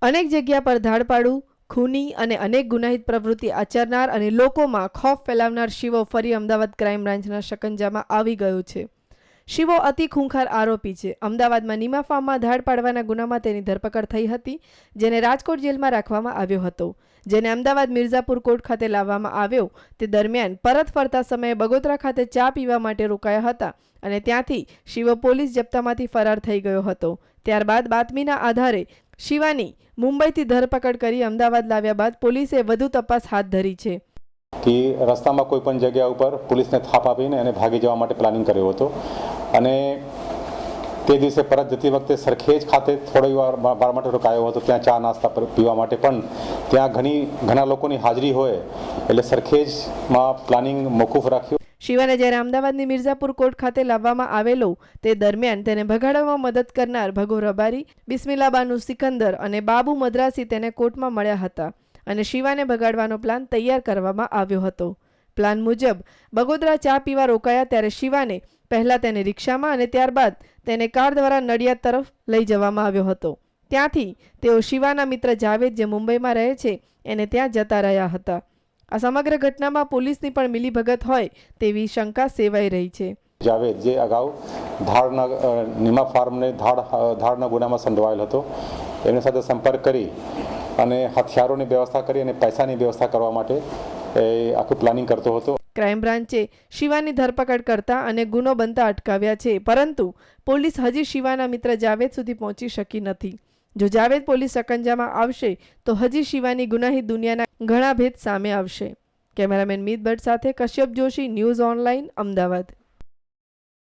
અનેક જગ્યા પર ધાડપાડું, ખૂની અને અનેક ગુનાહિત પ્રવૃત્તિ આચરનાર અને લોકોમાં ખોફ ફેલાવનાર શિવો ફરી અમદાવાદ ક્રાઇમ બ્રાન્ચના શકંજામાં આવી ગયો છે. શિવો અતિ ખૂંખાર આરોપી છે. અમદાવાદમાં નીમા ફાર્મમાં ધાડ પાડવાના ગુનામાં તેની ધરપકડ થઈ હતી, જેને રાજકોટ જેલમાં રાખવામાં આવ્યો હતો. જેને અમદાવાદ મિર્ઝાપુર કોર્ટ ખાતે લાવવામાં આવ્યો તે દરમિયાન પરત ફરતા સમયે બગોદરા ખાતે ચા પીવા માટે રોકાયા હતા અને ત્યાંથી શિવો પોલીસ જપ્તામાંથી ફરાર થઈ ગયો હતો. ત્યારબાદ બાતમીના આધારે શિવાની મુંબઈથી ધરપકડ કરી અમદાવાદ લાવ્યા બાદ પોલીસે વધુ તપાસ હાથ ધરી છે. કે રસ્તામાં કોઈ પણ જગ્યા ઉપર પોલીસને થાપ આપીને એને ભાગી જવા માટે પ્લાનિંગ કર્યો હતો અને તે દિવસે પરત જતી વખતે સરખેજ ખાતે થોડી વાર માટે રોકાયો હતો. ત્યાં ચા નાસ્તા પીવા માટે પણ ત્યાં ઘણા લોકોની હાજરી હોય એટલે સરખેજમાં પ્લાનિંગ મોકૂફ રાખ્યું. શિવાને જ્યારે અમદાવાદની મિર્ઝાપુર કોર્ટ ખાતે લાવવામાં આવેલો તે દરમિયાન તેને ભગાડવામાં મદદ કરનાર ભગો રબારી, બિસ્મિલ્લાબાનુ સિકંદર અને બાબુ મદ્રાસી તેને કોર્ટમાં મળ્યા હતા અને શિવાને ભગાડવાનો પ્લાન તૈયાર કરવામાં આવ્યો હતો. પ્લાન મુજબ બગોદરા ચા પીવા રોકાયા ત્યારે શિવાને પહેલાં તેને રિક્ષામાં અને ત્યારબાદ તેને કાર દ્વારા નડિયાદ તરફ લઈ જવામાં આવ્યો હતો. ત્યાંથી તેઓ શિવાના મિત્ર જાવેદ, જે મુંબઈમાં રહે છે, એને ત્યાં જતા રહ્યા હતા. આ સમગ્ર ઘટનામાં પોલીસની પણ મિલીભગત હોય તેવી શંકા સેવાઈ રહી છે. જાવેદ, જે અગાઉ ધાડના નીમા ફાર્મને ધાડના ગુનામાં સંડોવાયેલ હતો, એમની સાથે સંપર્ક કરી અને હથિયારોની વ્યવસ્થા કરી અને પૈસાની વ્યવસ્થા કરવા માટે આખું પ્લાનિંગ કરતો હતો. ક્રાઇમ બ્રાન્ચે શિવાની ધરપકડ કરતા અને ગુનો બનતા અટકાવ્યા છે, પરંતુ પોલીસ હજી શિવાના મિત્ર જાવેદ સુધી પહોંચી શકી નથી. જો જાવેદ પોલીસ શકંજામાં આવશે તો હજી શિવાની ગુનાહિત દુનિયાના ઘણા ભેદ સામે આવશે. કેમેરામેન મીત ભટ્ટ સાથે કશ્યપ જોશી, ન્યૂઝ ઓનલાઈન, અમદાવાદ.